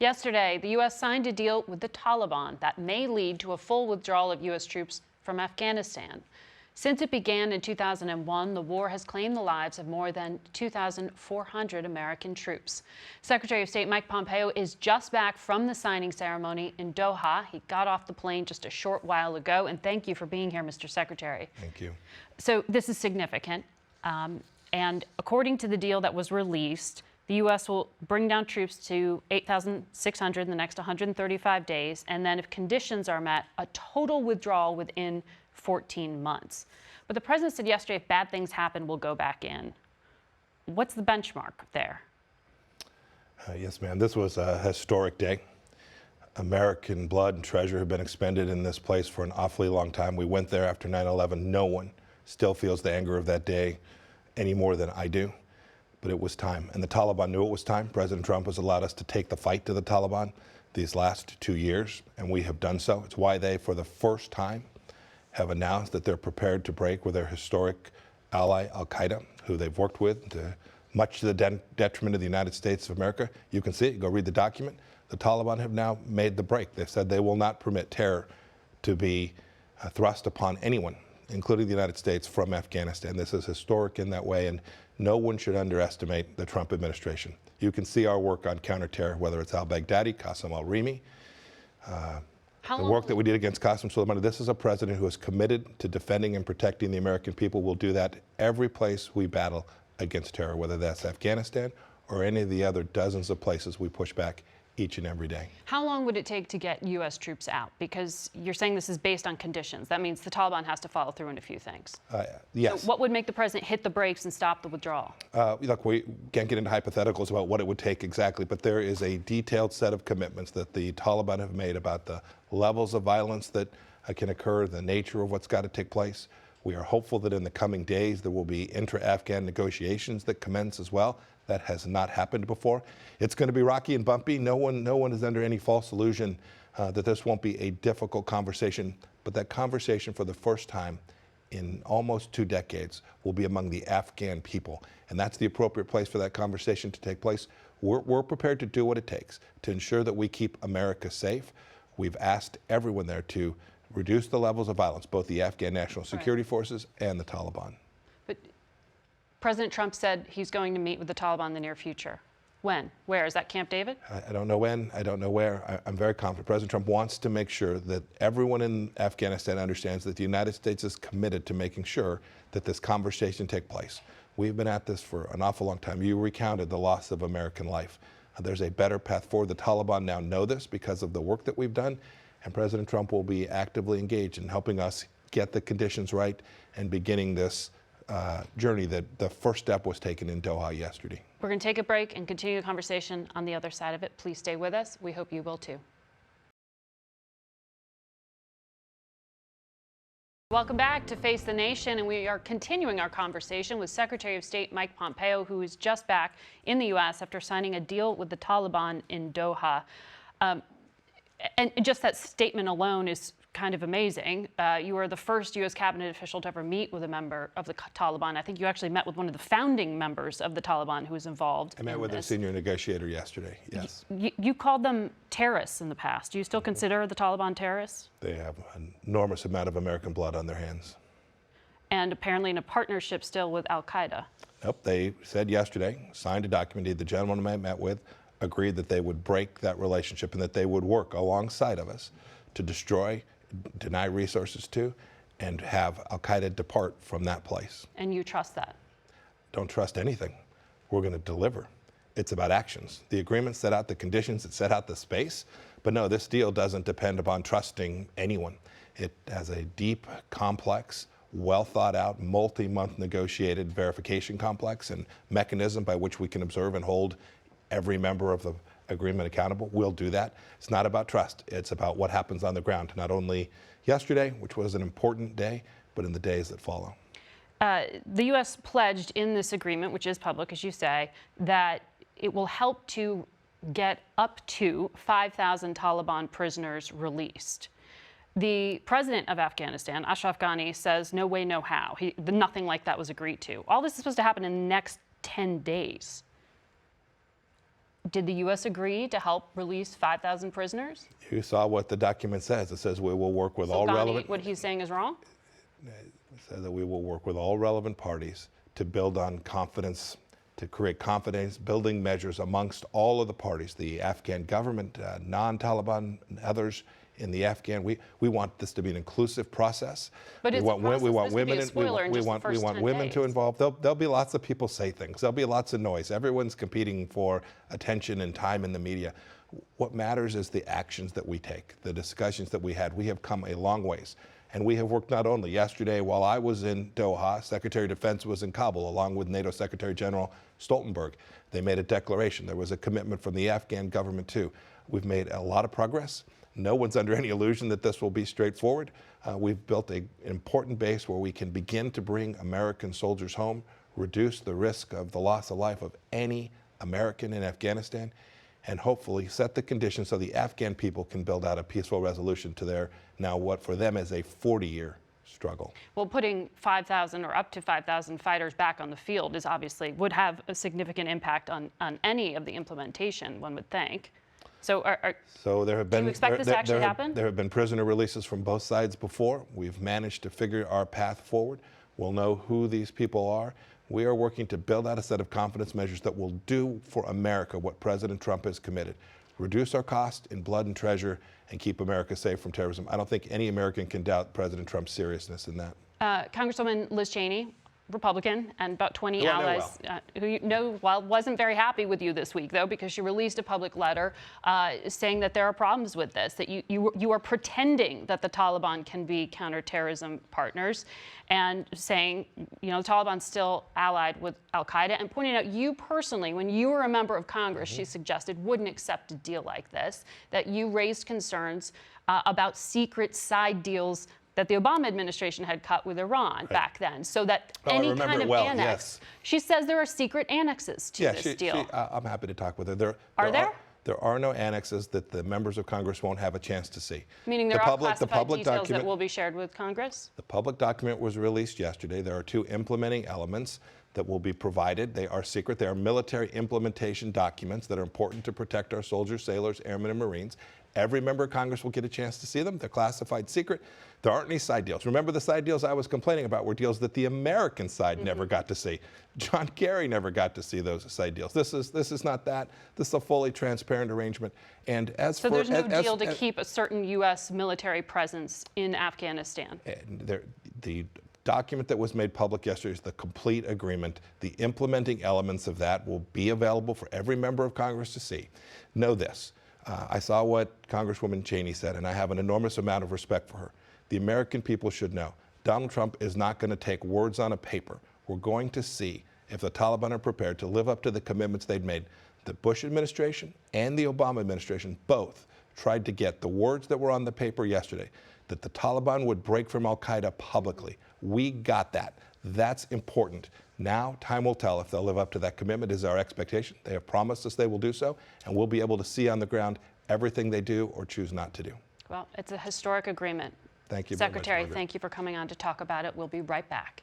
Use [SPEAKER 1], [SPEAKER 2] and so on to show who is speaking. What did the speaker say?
[SPEAKER 1] Yesterday, the U.S. signed a deal with the Taliban that may lead to a full withdrawal of U.S. troops from Afghanistan. Since it began in 2001, the war has claimed the lives of more than 2,400 American troops. Secretary of State Mike Pompeo is just back from the signing ceremony in Doha. He got off the plane just a short while ago, and thank you for being here, Mr. Secretary.
[SPEAKER 2] Thank you.
[SPEAKER 1] So this is significant, and according to the deal that was released, the U.S. will bring down troops to 8,600 in the next 135 days, and then if conditions are met, a total withdrawal within 14 months. But the president said yesterday, if bad things happen, we'll go back in. What's the benchmark there?
[SPEAKER 2] Yes, ma'am. This was a historic day. American blood and treasure have been expended in this place for an awfully long time. We went there after 9/11. No one still feels the anger of that day any more than I do. But it was time, and the Taliban knew it was time. President Trump has allowed us to take the fight to the Taliban these last 2 years, and we have done so. It's why they, for the first time, have announced that they're prepared to break with their historic ally, Al-Qaeda, who they've worked with, much to the detriment of the United States of America. You can see it. You go read the document. The Taliban have now made the break. They've said they will not permit terror to be thrust upon anyone, including the United States, from Afghanistan. This is historic in that way, and no one should underestimate the Trump administration. You can see our work on counterterror, whether it's al-Baghdadi, Qasem al-Rimi, the work that we did against Qasem Soleimani. This is a president who is committed to defending and protecting the American people. We'll do that every place we battle against terror, whether that's Afghanistan or any of the other dozens of places we push back each and every day.
[SPEAKER 1] How long would it take to get U.S. troops out? Because you're saying this is based on conditions. That means the Taliban has to follow through on a few things.
[SPEAKER 2] Yes.
[SPEAKER 1] So what would make the president hit the brakes and stop the withdrawal?
[SPEAKER 2] Look, we can't get into hypotheticals about what it would take exactly, but there is a detailed set of commitments that the Taliban have made about the levels of violence that can occur, the nature of what's got to take place. We are hopeful that in the coming days there will be intra-Afghan negotiations that commence as well. That has not happened before. It's going to be rocky and bumpy. No one is under any false illusion that this won't be a difficult conversation, but that conversation for the first time in almost 2 decades will be among the Afghan people. And that's the appropriate place for that conversation to take place. We're prepared to do what it takes to ensure that we keep America safe. We've asked everyone there to reduce the levels of violence, both the Afghan National Security Forces and the Taliban.
[SPEAKER 1] But President Trump said he's going to meet with the Taliban in the near future. When? Where? Is that Camp David?
[SPEAKER 2] I don't know when. I don't know where. I'm very confident. President Trump wants to make sure that everyone in Afghanistan understands that the United States is committed to making sure that this conversation takes place. We've been at this for an awful long time. You recounted the loss of American life. There's a better path forward. The Taliban now know this because of the work that we've done, and President Trump will be actively engaged in helping us get the conditions right and beginning this journey that the first step was taken in Doha yesterday.
[SPEAKER 1] We're going to take a break and continue the conversation on the other side of it. Please stay with us. We hope you will too. Welcome back to Face the Nation, and we are continuing our conversation with Secretary of State Mike Pompeo, who is just back in the U.S. after signing a deal with the Taliban in Doha. And just that statement alone is kind of amazing. You are the first U.S. cabinet official to ever meet with a member of the Taliban. I think you actually met with one of the founding members of the Taliban who was involved.
[SPEAKER 2] I met with their senior negotiator yesterday, yes.
[SPEAKER 1] You called them terrorists in the past. Do you still consider the Taliban terrorists? They
[SPEAKER 2] have an enormous amount of American blood on their hands.
[SPEAKER 1] And apparently in a partnership still with Al-Qaeda.
[SPEAKER 2] Nope, they said yesterday, signed a document, the gentleman I met with agreed that they would break that relationship and that they would work alongside of us to destroy, deny resources to, and have Al-Qaeda depart from that place.
[SPEAKER 1] And you trust that?
[SPEAKER 2] Don't trust anything. We're going to deliver. It's about actions. The agreement set out the conditions, it set out the space, but no, this deal doesn't depend upon trusting anyone. It has a deep, complex, well thought out, multi-month negotiated verification complex and mechanism by which we can observe and hold every member of the agreement accountable. We'll do that. It's not about trust. It's about what happens on the ground, not only yesterday, which was an important day, but in the days that follow.
[SPEAKER 1] The U.S. pledged in this agreement, which is public, as you say, that it will help to get up to 5,000 Taliban prisoners released. The president of Afghanistan, Ashraf Ghani, says no way, no how. Nothing like that was agreed to. All this is supposed to happen in the next 10 days. Did the U.S. agree to help release 5,000 prisoners?
[SPEAKER 2] You saw what the document says. It says we will work with all relevant.
[SPEAKER 1] What he's saying is wrong?
[SPEAKER 2] It says that we will work with all relevant parties to build on confidence, to create confidence building measures amongst all of the parties, the Afghan government, non-Taliban, and others in the Afghan. We want this to be an inclusive process.
[SPEAKER 1] But it's a process.
[SPEAKER 2] We want
[SPEAKER 1] This could be
[SPEAKER 2] women.
[SPEAKER 1] a spoiler in just the first 10
[SPEAKER 2] women to
[SPEAKER 1] days.
[SPEAKER 2] involve. There'll be lots of people say things. There'll be lots of noise. Everyone's competing for attention and time in the media. What matters is the actions that we take, the discussions that we had. We have come a long ways. And we have worked not only yesterday while I was in Doha, Secretary of Defense was in Kabul along with NATO Secretary General Stoltenberg. They made a declaration. There was a commitment from the Afghan government too. We've made a lot of progress. No one's under any illusion that this will be straightforward. We've built an important base where we can begin to bring American soldiers home, reduce the risk of the loss of life of any American in Afghanistan, and hopefully set the conditions so the Afghan people can build out a peaceful resolution to their, now what for them is a 40-year struggle.
[SPEAKER 1] Well, putting 5,000 or up to 5,000 fighters back on the field is obviously would have a significant impact on any of the implementation, one would think. So,
[SPEAKER 2] so there have been,
[SPEAKER 1] do you expect this to actually happen?
[SPEAKER 2] There have been prisoner releases from both sides before. We've managed to figure our path forward. We'll know who these people are. We are working to build out a set of confidence measures that will do for America what President Trump has committed. Reduce our cost in blood and treasure and keep America safe from terrorism. I don't think any American can doubt President Trump's seriousness in that.
[SPEAKER 1] Congresswoman Liz Cheney, Republican, and about 20 allies who you know well wasn't very happy with you this week, though, because she released a public letter saying that there are problems with this, that you are pretending that the Taliban can be counterterrorism partners, and saying, you know, the Taliban's still allied with al-Qaeda, and pointing out you personally, when you were a member of Congress, she suggested, wouldn't accept a deal like this, that you raised concerns about secret side deals that the Obama administration had cut with Iran back then, so that any kind of annex. She says there are secret annexes to this deal.
[SPEAKER 2] I'm happy to talk with her. There are no annexes that the members of Congress won't have a chance to see.
[SPEAKER 1] Meaning there are classified details that will be shared with Congress?
[SPEAKER 2] The public document was released yesterday. There are 2 implementing elements that will be provided. They are secret. They are military implementation documents that are important to protect our soldiers, sailors, airmen, and Marines. Every member of Congress will get a chance to see them. They're classified secret. There aren't any side deals. Remember, the side deals I was complaining about were deals that the American side never got to see. John Kerry never got to see those side deals. This is not that. This is a fully transparent arrangement. And as
[SPEAKER 1] so there's no deal to keep a certain U.S. military presence in Afghanistan.
[SPEAKER 2] The document that was made public yesterday is the complete agreement. The implementing elements of that will be available for every member of Congress to see. Know this. I saw what Congresswoman Cheney said, and I have an enormous amount of respect for her. The American people should know Donald Trump is not going to take words on a paper. We're going to see if the Taliban are prepared to live up to the commitments they'd made. The Bush administration and the Obama administration both tried to get the words that were on the paper yesterday, that the Taliban would break from al-Qaeda publicly. We got that. That's important. Now, time will tell if they'll live up to that commitment, is our expectation. They have promised us they will do so, and we'll be able to see on the ground everything they do or choose not to do.
[SPEAKER 1] Well, it's a historic agreement.
[SPEAKER 2] Thank you very much,
[SPEAKER 1] Secretary,
[SPEAKER 2] Margaret.
[SPEAKER 1] thank you for coming on to talk about it. We'll be right back.